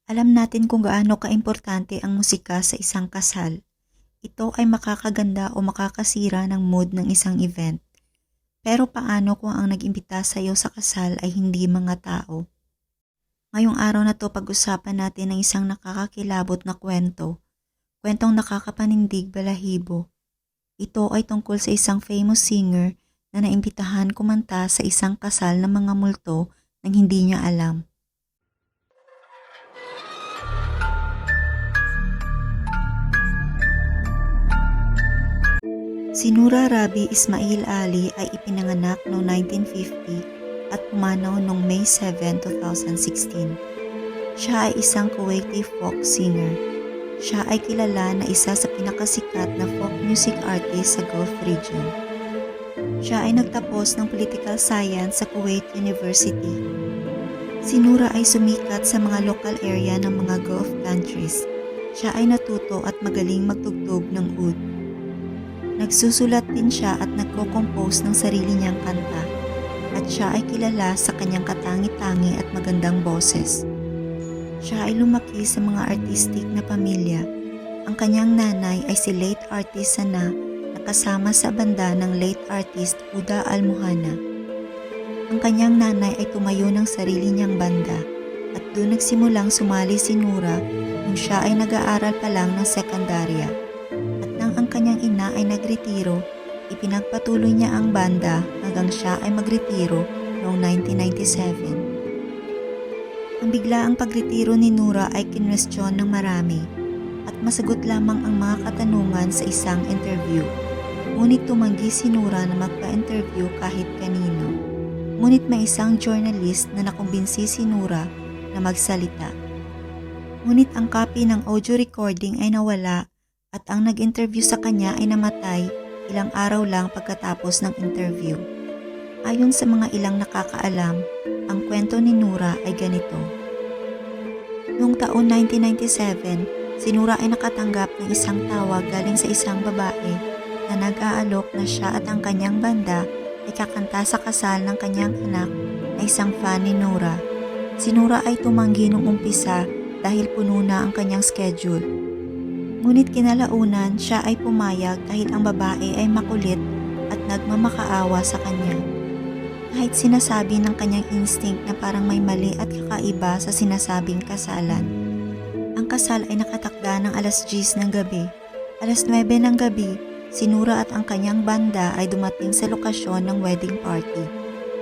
Alam natin kung gaano kaimportante ang musika sa isang kasal. Ito ay makakaganda o makakasira ng mood ng isang event. Pero paano kung ang nag-imbita sa iyo sa kasal ay hindi mga tao? Ngayong araw na to pag-usapan natin ang isang nakakakilabot na kwento. Kwentong nakakapanindig balahibo. Ito ay tungkol sa isang famous singer na naimbitahan kumanta sa isang kasal ng mga multo nang hindi niya alam. Si Nura Rabi Ismail Ali ay ipinanganak noong 1950 at pumanaw noong May 7, 2016. Siya ay isang Kuwaiti folk singer. Siya ay kilala na isa sa pinakasikat na folk music artist sa Gulf region. Siya ay nagtapos ng political science sa Kuwait University. Si Nura ay sumikat sa mga local area ng mga Gulf countries. Siya ay natuto at magaling magtugtog ng oud. Nagsusulat din siya at nagko-compose ng sarili niyang kanta at siya ay kilala sa kanyang katangi-tangi at magandang boses. Siya ay lumaki sa mga artistic na pamilya. Ang kanyang nanay ay si late artist Sana na kasama sa banda ng late artist Huda Al-Muhanna. Ang kanyang nanay ay tumayo ng sarili niyang banda at doon nagsimulang sumali si Nura nung siya ay nag-aaral pa lang ng sekundarya. Nang ang kanyang ina ay nagretiro, ipinagpatuloy niya ang banda hanggang siya ay magretiro noong 1997. Ang biglaang pagretiro ni Nura ay kinwestiyon ng marami at masagot lamang ang mga katanungan sa isang interview. Ngunit tumanggi si Nura na magpa-interview kahit kanino. Ngunit may isang journalist na nakumbinsi si Nura na magsalita. Ngunit ang copy ng audio recording ay nawala at ang nag-interview sa kanya ay namatay ilang araw lang pagkatapos ng interview. Ayon sa mga ilang nakakaalam, ang kwento ni Nura ay ganito. Noong taon 1997, si Nura ay nakatanggap ng isang tawag galing sa isang babae na nag-aalok na siya at ang kanyang banda ay kakanta sa kasal ng kanyang anak na isang fan ni Nura. Si Nura ay tumanggi nung umpisa dahil puno na ang kanyang schedule. Ngunit kinalaunan siya ay pumayag dahil ang babae ay makulit at nagmamakaawa sa kanya. Kahit sinasabi ng kanyang instinct na parang may mali at kakaiba sa sinasabing kasalan. Ang kasal ay nakatakda ng alas 10 ng gabi. Alas 9 ng gabi, si Nura at ang kanyang banda ay dumating sa lokasyon ng wedding party.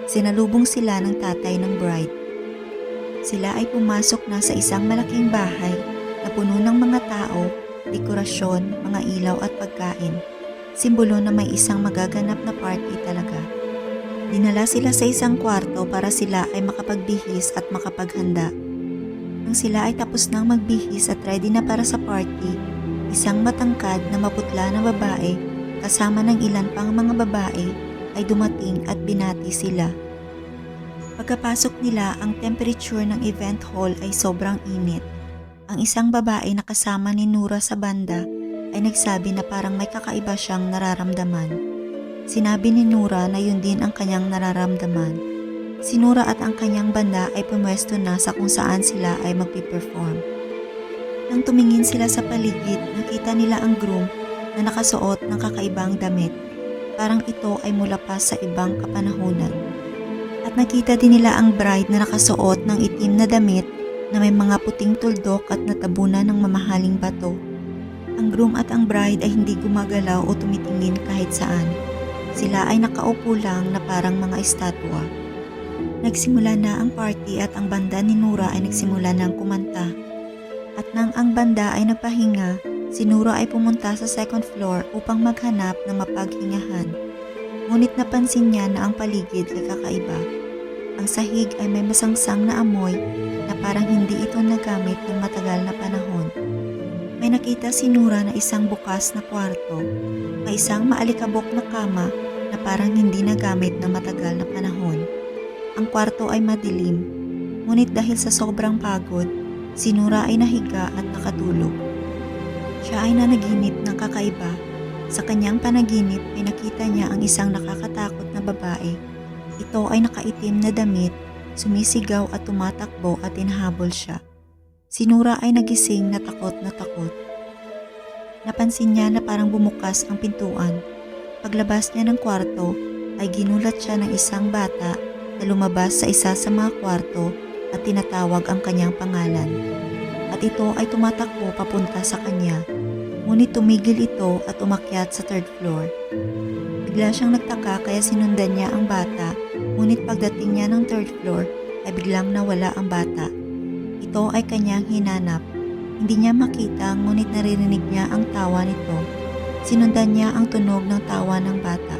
Sinalubong sila ng tatay ng bride. Sila ay pumasok na sa isang malaking bahay na puno ng mga tao, dekorasyon, mga ilaw at pagkain. Simbolo na may isang magaganap na party talaga. Dinala sila sa isang kwarto para sila ay makapagbihis at makapaghanda. Nang sila ay tapos nang magbihis at ready na para sa party, isang matangkad na maputla na babae kasama ng ilan pang mga babae ay dumating at binati sila. Pagkapasok nila, ang temperature ng event hall ay sobrang init. Ang isang babae na kasama ni Nura sa banda ay nagsabi na parang may kakaiba siyang nararamdaman. Sinabi ni Nura na yun din ang kanyang nararamdaman. Si Nura at ang kanyang banda ay pumwesto na sa kung saan sila ay magpiperform. Nang tumingin sila sa paligid, nakita nila ang groom na nakasuot ng kakaibang damit. Parang ito ay mula pa sa ibang kapanahunan. At nakita din nila ang bride na nakasuot ng itim na damit na may mga puting tuldok at natabunan ng mamahaling bato. Ang groom at ang bride ay hindi gumagalaw o tumitingin kahit saan. Sila ay nakaupo lang na parang mga estatwa. Nagsimula na ang party at ang banda ni Nura ay nagsimula ng kumanta. At nang ang banda ay nagpahinga, si Nura ay pumunta sa second floor upang maghanap ng mapaghingahan. Ngunit napansin niya na ang paligid ay kakaiba. Ang sahig ay may masangsang na amoy na parang hindi ito nagamit ng matagal na panahon. May nakita si Nura na isang bukas na kwarto, may isang maalikabok na kama na parang hindi nagamit ng matagal na panahon. Ang kwarto ay madilim, ngunit dahil sa sobrang pagod, si Nura ay nahiga at nakatulog. Siya ay nanaginip ng kakaiba. Sa kanyang panaginip ay nakita niya ang isang nakakatakot na babae. Ito ay nakaitim na damit, sumisigaw at tumatakbo at hinahabol siya. Si Nura ay nagising na takot na takot. Napansin niya na parang bumukas ang pintuan. Paglabas niya ng kwarto ay ginulat siya ng isang bata na lumabas sa isa sa mga kwarto at tinatawag ang kanyang pangalan. At ito ay tumatakbo papunta sa kanya. Ngunit tumigil ito at umakyat sa third floor. Bigla siyang nagtaka kaya sinundan niya ang bata, ngunit pagdating niya ng third floor ay biglang nawala ang bata. Ito ay kanyang hinanap. Hindi niya makita ngunit naririnig niya ang tawa nito. Sinundan niya ang tunog ng tawa ng bata.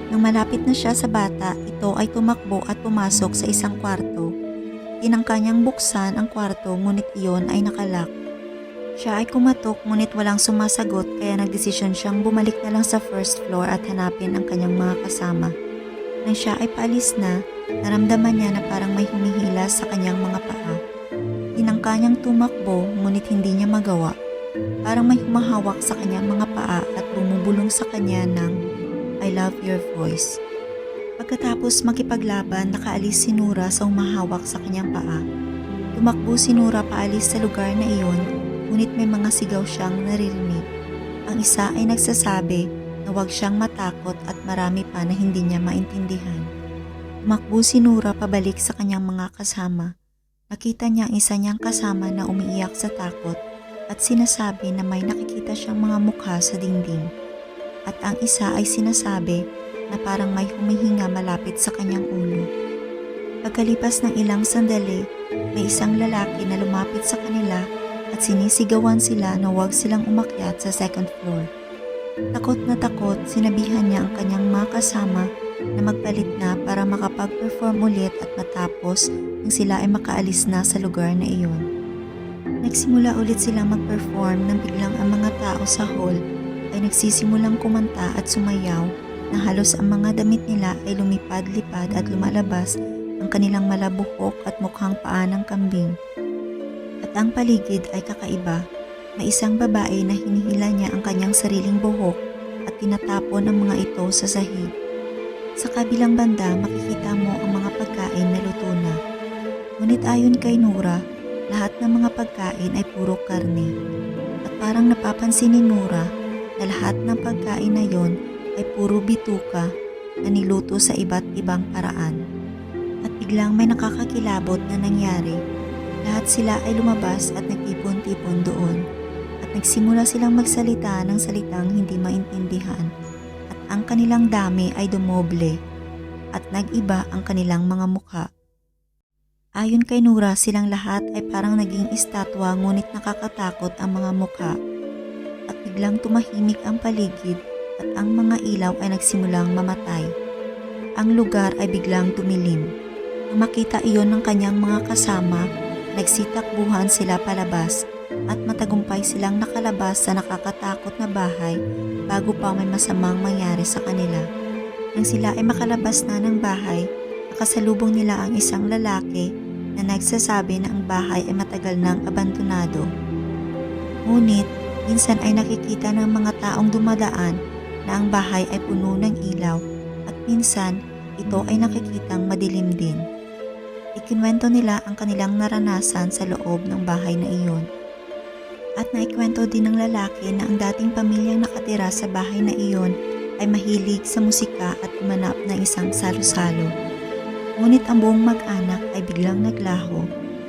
Nang malapit na siya sa bata, ito ay tumakbo at pumasok sa isang kwarto. Tinangka niyang buksan ang kwarto ngunit iyon ay nakalak. Siya ay kumatok ngunit walang sumasagot kaya nagdesisyon siyang bumalik na lang sa first floor at hanapin ang kanyang mga kasama. Nang siya ay paalis na, naramdaman niya na parang may humihila sa kanyang mga paa. Tinangka niyang tumakbo ngunit hindi niya magawa. Parang may humahawak sa kanyang mga paa at bumubulong sa kanya ng "I love your voice." Pagkatapos makipaglaban, nakaalis si Nura sa humahawak sa kanyang paa. Tumakbo si Nura paalis sa lugar na iyon. Ngunit may mga sigaw siyang naririnig. Ang isa ay nagsasabi na huwag siyang matakot at marami pa na hindi niya maintindihan. Tumakbo si Nura pabalik sa kanyang mga kasama. Nakita niya ang isa niyang kasama na umiiyak sa takot at sinasabi na may nakikita siyang mga mukha sa dingding. At ang isa ay sinasabi na parang may humihinga malapit sa kanyang ulo. Pagkalipas ng ilang sandali, may isang lalaki na lumapit sa kanila at sinisigawan sila na huwag silang umakyat sa second floor. Takot na takot, sinabihan niya ang kanyang mga kasama na magpalit na para makapag-perform ulit at matapos nang sila ay makaalis na sa lugar na iyon. Nagsimula ulit silang mag-perform nang biglang ang mga tao sa hall ay nagsisimulang kumanta at sumayaw na halos ang mga damit nila ay lumipad-lipad at lumalabas ang kanilang malabuhok at mukhang paa ng kambing. At ang paligid ay kakaiba. May isang babae na hinihila niya ang kanyang sariling buhok at tinatapon ang mga ito sa sahig. Sa kabilang banda, makikita mo ang mga pagkain na luto na. Ngunit ayon kay Nura, lahat ng mga pagkain ay puro karne. At parang napapansin ni Nura na lahat ng pagkain na yon ay puro bituka na niluto sa iba't ibang paraan. At biglang may nakakakilabot na nangyari. Lahat sila ay lumabas at nagtipon-tipon doon at nagsimula silang magsalita ng salitang hindi maintindihan at ang kanilang dami ay dumoble at nag-iba ang kanilang mga mukha. Ayon kay Nura, silang lahat ay parang naging estatwa ngunit nakakatakot ang mga mukha at biglang tumahimik ang paligid at ang mga ilaw ay nagsimulang mamatay. Ang lugar ay biglang tumilim. Nang makita iyon ng kanyang mga kasama, nagsitakbuhan sila palabas at matagumpay silang nakalabas sa nakakatakot na bahay bago pa may masamang mangyari sa kanila. Nang sila ay makalabas na ng bahay, nakasalubong nila ang isang lalaki na nagsasabi na ang bahay ay matagal nang abandonado. Ngunit, minsan ay nakikita ng mga taong dumadaan na ang bahay ay puno ng ilaw at minsan ito ay nakikitang madilim din. Ikinwento nila ang kanilang naranasan sa loob ng bahay na iyon. At naikwento din ng lalaki na ang dating pamilyang nakatira sa bahay na iyon ay mahilig sa musika at gumanap ng isang salo-salo. Ngunit ang buong mag-anak ay biglang naglaho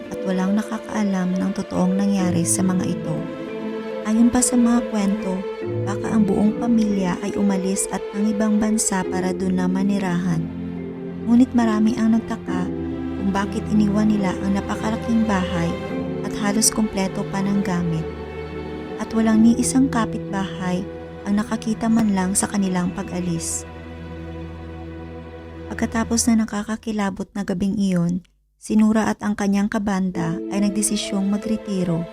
at walang nakakaalam ng totoong nangyari sa mga ito. Ayon pa sa mga kwento, baka ang buong pamilya ay umalis at ng ibang bansa para doon na manirahan. Ngunit marami ang nagtaka kung bakit iniwan nila ang napakalaking bahay at halos kumpleto pa ng gamit. At walang ni isang kapitbahay ang nakakita man lang sa kanilang pag-alis. Pagkatapos na nakakakilabot na gabing iyon, si Nura at ang kanyang kabanda ay nagdesisyong magretiro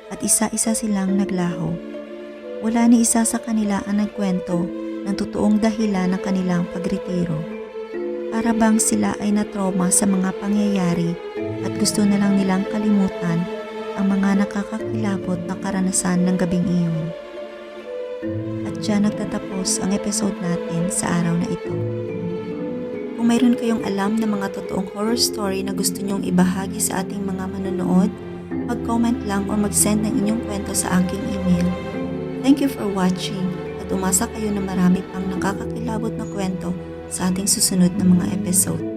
at isa-isa silang naglaho. Wala ni isa sa kanila ang nagkwento ng totoong dahilan ng kanilang pagretiro. Para bang sila ay natrauma sa mga pangyayari at gusto na lang nilang kalimutan ang mga nakakakilabot na karanasan ng gabing iyon. At dyan nagtatapos ang episode natin sa araw na ito. Kung mayroon kayong alam na mga totoong horror story na gusto nyong ibahagi sa ating mga manonood, mag-comment lang o mag-send ng inyong kwento sa aking email. Thank you for watching at umasa kayo na marami pang nakakakilabot na kwento sa ating susunod na mga episode.